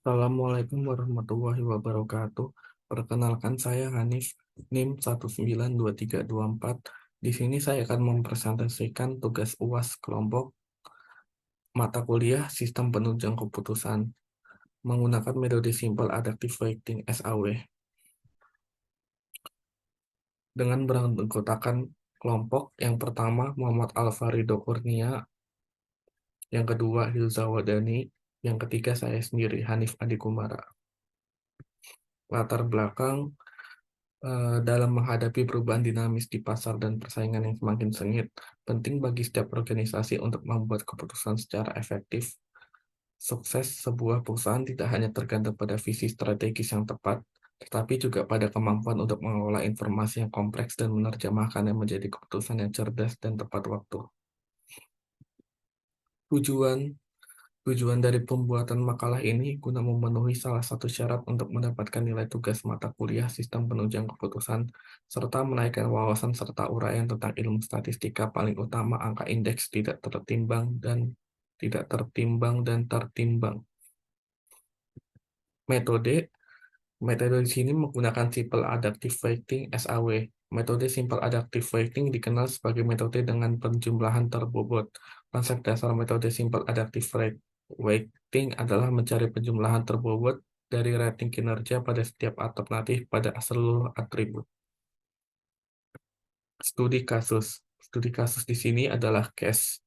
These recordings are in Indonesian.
Assalamualaikum warahmatullahi wabarakatuh. Perkenalkan saya Hanif, NIM 19234. Di sini saya akan mempresentasikan tugas UAS kelompok mata kuliah Sistem Penunjang Keputusan menggunakan metode Simple Adaptive Weighting SAW dengan beranggotakan kelompok yang pertama Muhammad Alfarido Kurnia, yang kedua Hilza Wadani, yang ketiga saya sendiri Hanif Adikumara. Latar belakang dalam menghadapi perubahan dinamis di pasar dan persaingan yang semakin sengit, penting bagi setiap organisasi untuk membuat keputusan secara efektif. Sukses sebuah perusahaan tidak hanya tergantung pada visi strategis yang tepat, tetapi juga pada kemampuan untuk mengelola informasi yang kompleks dan menerjemahkannya menjadi keputusan yang cerdas dan tepat waktu. Tujuan Tujuan dari pembuatan makalah ini guna memenuhi salah satu syarat untuk mendapatkan nilai tugas mata kuliah Sistem Penunjang Keputusan, serta menaikkan wawasan serta uraian tentang ilmu statistika paling utama angka indeks tidak tertimbang dan tertimbang. Metode Metode di sini menggunakan Simple Adaptive Weighting (SAW). Metode Simple Adaptive Weighting dikenal sebagai metode dengan penjumlahan terbobot. Konsep dasar metode Simple Adaptive Weighting adalah mencari penjumlahan terbobot dari rating kinerja pada setiap alternatif pada seluruh atribut. Studi kasus. Studi kasus di sini adalah case.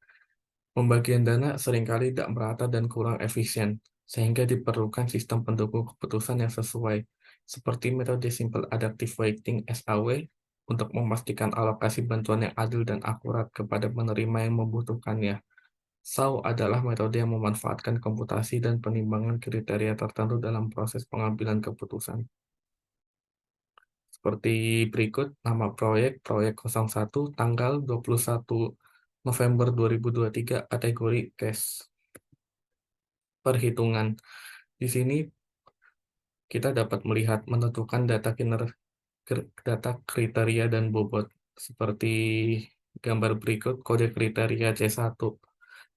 Pembagian dana seringkali tidak merata dan kurang efisien, sehingga diperlukan sistem pendukung keputusan yang sesuai, seperti metode Simple Adaptive Weighting (SAW) untuk memastikan alokasi bantuan yang adil dan akurat kepada penerima yang membutuhkannya. SAW adalah metode yang memanfaatkan komputasi dan penimbangan kriteria tertentu dalam proses pengambilan keputusan. Seperti berikut, nama proyek 01, tanggal 21 November 2023, kategori case. Perhitungan. Di sini kita dapat melihat menentukan data kriteria dan bobot. Seperti gambar berikut, kode kriteria C1.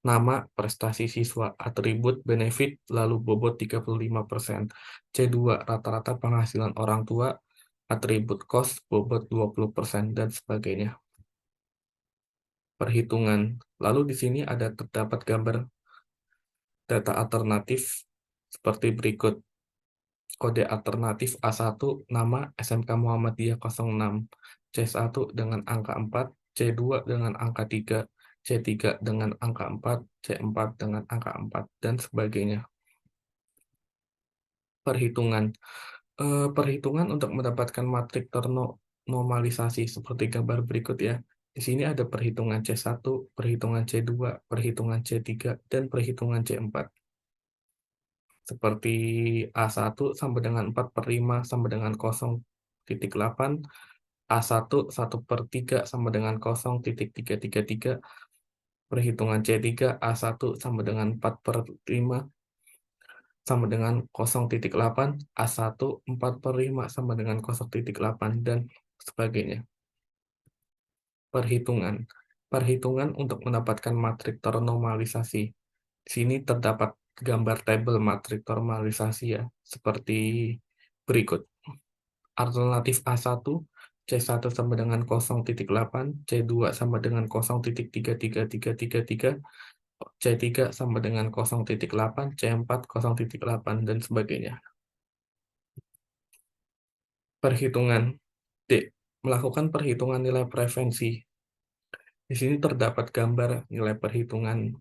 Nama, prestasi siswa, atribut, benefit, lalu bobot 35%. C2, rata-rata penghasilan orang tua, atribut cost, bobot 20%, dan sebagainya. Perhitungan. Lalu di sini terdapat gambar data alternatif seperti berikut. Kode alternatif A1, nama SMK Muhammadiyah 06, C1 dengan angka 4, C2 dengan angka 3, C3 dengan angka 4, C4 dengan angka 4, dan sebagainya. Perhitungan. Perhitungan untuk mendapatkan matrik ternormalisasi seperti gambar berikut ya. Di sini ada perhitungan C1, perhitungan C2, perhitungan C3, dan perhitungan C4. Seperti A1 sama dengan 4/5 sama dengan 0,8, A1 1/3 sama dengan 0,333, perhitungan C3 A1 sama dengan 4/5 sama dengan 0,8, A1 4/5 sama dengan 0,8, dan sebagainya. Perhitungan untuk mendapatkan matrik ternormalisasi. Di sini terdapat gambar tabel matrik normalisasi ya, seperti berikut. Alternatif A1, C1 sama dengan 0,8, C2 sama dengan 0,33333, C3 sama dengan 0,8, C4 0,8, dan sebagainya. Perhitungan D. Melakukan perhitungan nilai preferensi. Di sini terdapat gambar nilai perhitungan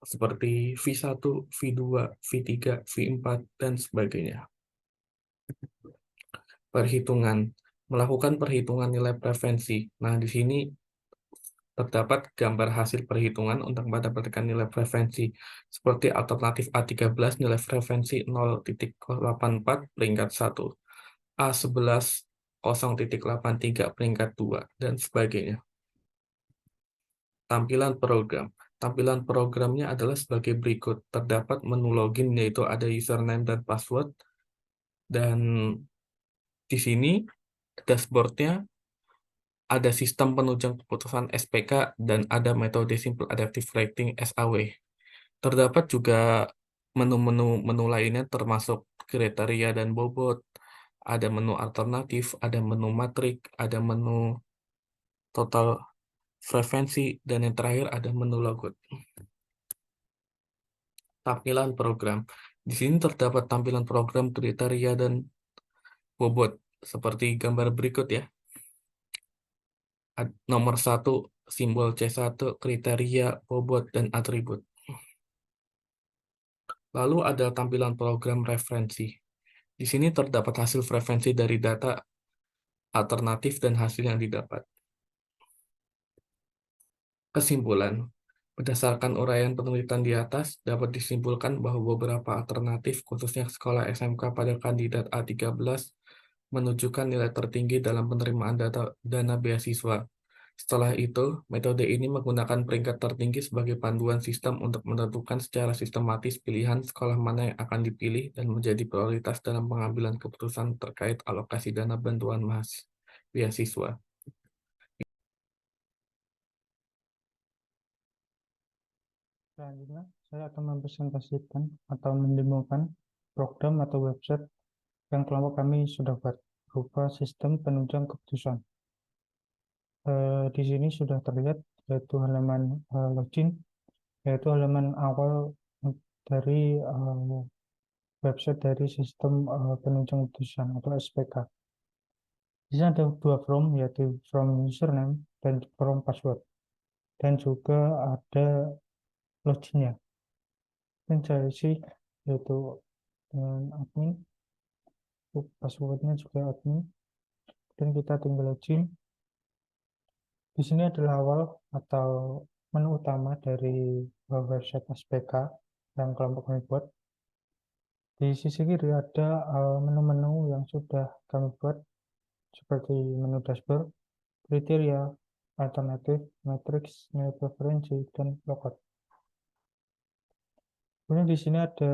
seperti V1, V2, V3, V4, dan sebagainya. Melakukan perhitungan nilai preferensi. Nah, di sini terdapat gambar hasil perhitungan untuk mendapatkan nilai preferensi. Seperti alternatif A13, nilai preferensi 0,84 peringkat 1, A11 0,83 peringkat 2, dan sebagainya. Tampilan program. Tampilan programnya adalah sebagai berikut. Terdapat menu login, yaitu ada username dan password. Dan di sini dashboardnya ada sistem penunjang keputusan SPK dan ada metode Simple Adaptive Weighting SAW. Terdapat juga Menu lainnya termasuk kriteria dan bobot, ada menu alternatif, ada menu matrik, ada menu total frekuensi, dan yang terakhir ada menu logout. Tampilan program. Di sini terdapat tampilan program, kriteria, dan bobot, seperti gambar berikut ya. Nomor 1, simbol C1, kriteria, bobot, dan atribut. Lalu ada tampilan program referensi. Di sini terdapat hasil referensi dari data alternatif dan hasil yang didapat. Kesimpulan, berdasarkan uraian penelitian di atas, dapat disimpulkan bahwa beberapa alternatif, khususnya sekolah SMK pada kandidat A13, menunjukkan nilai tertinggi dalam penerimaan dana beasiswa. Setelah itu, metode ini menggunakan peringkat tertinggi sebagai panduan sistem untuk menentukan secara sistematis pilihan sekolah mana yang akan dipilih dan menjadi prioritas dalam pengambilan keputusan terkait alokasi dana bantuan beasiswa. Selanjutnya, saya akan mempresentasikan atau mendemokan program atau website yang kelompok kami sudah buat, berupa sistem penunjang keputusan. Di sini sudah terlihat yaitu halaman login, yaitu halaman awal dari website dari sistem penunjang keputusan atau SPK. Di sini ada dua form, yaitu form username dan form password, dan juga ada loginnya. Dan saya isi yaitu dengan admin, passwordnya juga admin, dan kita tinggal login. Di sini adalah awal atau menu utama dari website SPK yang kelompok kami buat. Di sisi kiri ada menu-menu yang sudah kami buat, seperti menu dashboard, kriteria, alternatif, matrix, nilai preferensi, dan logout. Kemudian di sini ada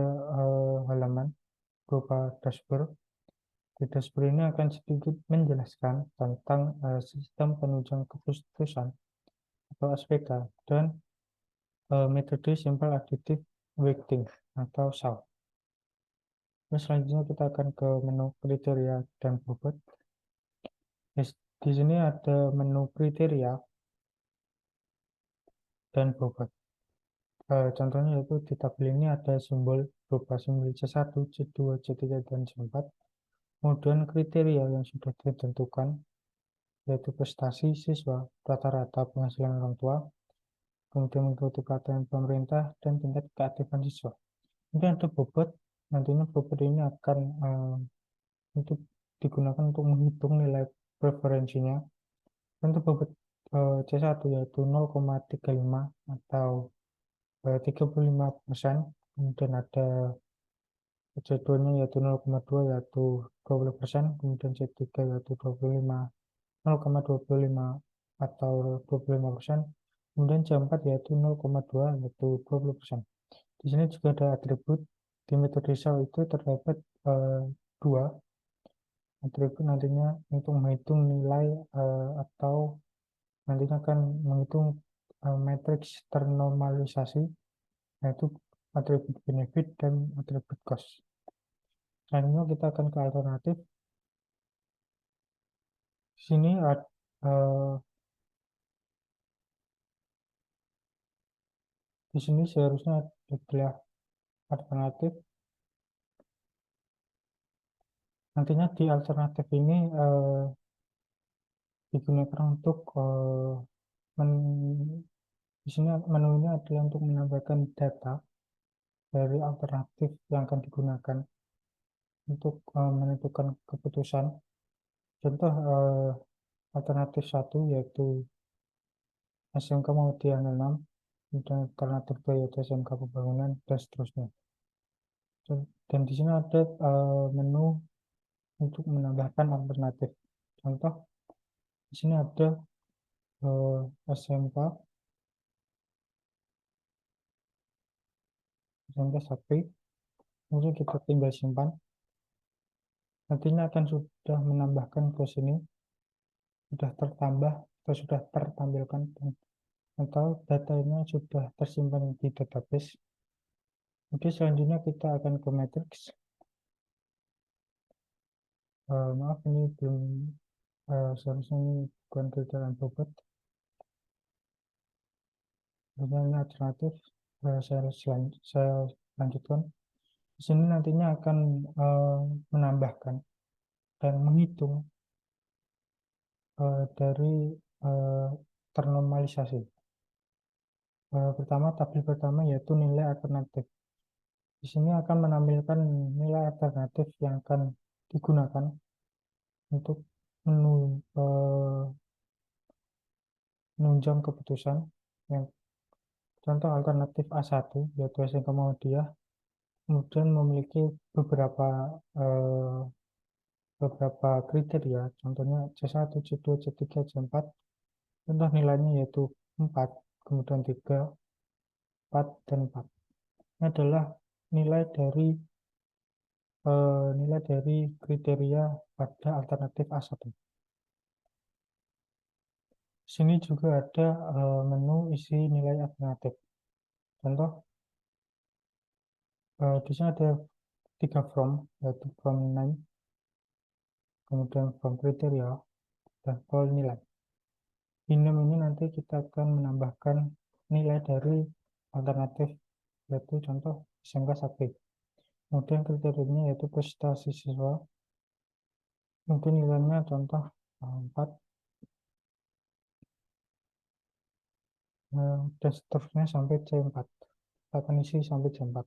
halaman berupa dashboard. Di dashboard ini akan sedikit menjelaskan tentang sistem penunjang keputusan atau SPK dan metode simple additive weighting atau SAW. Terus selanjutnya kita akan ke menu kriteria dan bobot. Di sini ada menu kriteria dan bobot. Contohnya yaitu di tabel ini ada simbol berupa simbol C1, C2, C3, dan C4. Kemudian kriteria yang sudah ditentukan yaitu prestasi siswa, rata-rata penghasilan orang tua, kemudian mengikuti pelatihan pemerintah, dan tingkat keaktifan siswa. Kemudian ada bobot. Nantinya bobot ini akan untuk digunakan untuk menghitung nilai preferensinya. Untuk bobot C1 yaitu 0,35 atau 35%. Kemudian ada C2-nya yaitu 0,2 yaitu 20%. Kemudian C3 yaitu 0,25 atau 25%. Kemudian C4 yaitu 0,2 yaitu 20%. Di sini juga ada atribut. Di metode SAW itu terdapat dua atribut nantinya untuk menghitung nilai atau nantinya akan menghitung matriks ternormalisasi, yaitu atribut benefit dan atribut cost. Selanjutnya kita akan ke alternatif. Di sini seharusnya adalah alternatif. Nantinya di alternatif ini digunakan untuk di sini menu ini adalah untuk menambahkan data dari alternatif yang akan digunakan untuk menentukan keputusan. Contoh alternatif 1 yaitu SMK Muhammadiyah 06, kemudian alternatif 2 yaitu SMK Pembangunan, dan seterusnya. Dan di sini ada menu untuk menambahkan alternatif. Contoh di sini ada SMK Sakti, kemudian kita tinggal simpan. Nantinya akan sudah menambahkan ke sini, sudah tertambah atau sudah tertampilkan atau datanya sudah tersimpan di database. Oke, selanjutnya kita akan ke matriks. Maaf, ini belum, seharusnya ini bukan kriteria bobot, harusnya ini alternatif. Saya lanjutkan. Di sini nantinya akan menambahkan dan menghitung dari eh, ternormalisasi. Pertama, tabel pertama yaitu nilai alternatif. Di sini akan menampilkan nilai alternatif yang akan digunakan untuk menunjang keputusan. Yang contoh alternatif A1 yaitu SMK Muhammadiyah kemudian memiliki beberapa eh, beberapa kriteria, contohnya C1, C2, C3, C4. Contoh nilainya yaitu 4, kemudian 3, 4, dan 4. Ini adalah nilai dari nilai dari kriteria pada alternatif A1. Sini juga ada menu isi nilai alternatif. Contoh, di sini ada 3 from, yaitu from name, kemudian from kriteria, dan call nilai. Di name ini nanti kita akan menambahkan nilai dari alternatif, yaitu contoh SMK Sakti. Kemudian kriterianya yaitu prestasi siswa, mungkin nilainya contoh 4, dan seterusnya sampai C4. Kita akan isi sampai C4.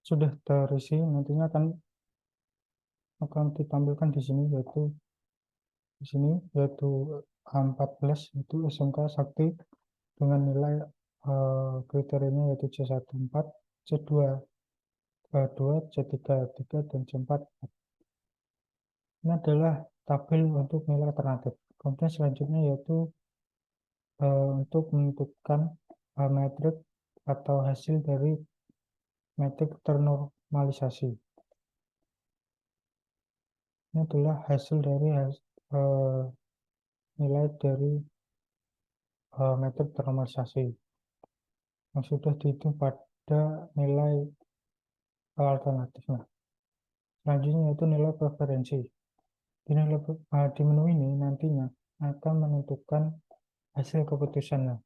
Sudah terisi, nantinya akan ditampilkan di sini yaitu 14 itu SMK Sakti dengan nilai kriterianya yaitu C1 4, C2 2, C3 3, dan C4. Ini adalah tabel untuk nilai alternatif. Kemudian selanjutnya yaitu untuk menentukan metrik atau hasil dari metrik ternormalisasi. Ini adalah hasil dari nilai dari metrik ternormalisasi yang sudah dihitung pada nilai alternatifnya. Selanjutnya yaitu nilai preferensi. Di menu ini nantinya akan menentukan hasil keputusannya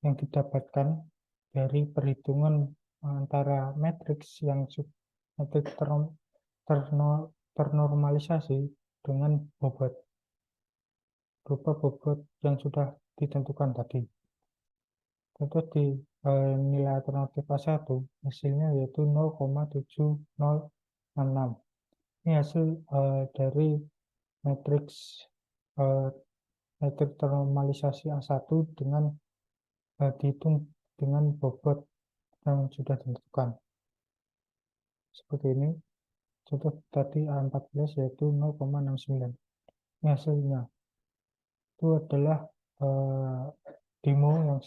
yang didapatkan dari perhitungan antara matriks yang metrik ternormalisasi dengan bobot berupa bobot yang sudah ditentukan tadi. Contoh di nilai alternatif A1 hasilnya yaitu 0,7066. Ini hasil dari matriks eh, metrik ternormalisasi A1 dengan dihitung dengan bobot yang sudah ditentukan. Seperti ini. Contoh tadi A14 yaitu 0,69. Ini hasilnya. Itu adalah demo yang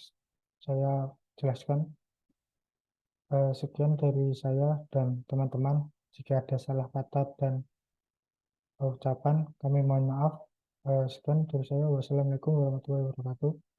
saya jelaskan. Sekian dari saya dan teman-teman. Jika ada salah kata dan ucapan, kami mohon maaf. Sekian dari saya. Wassalamualaikum warahmatullahi wabarakatuh.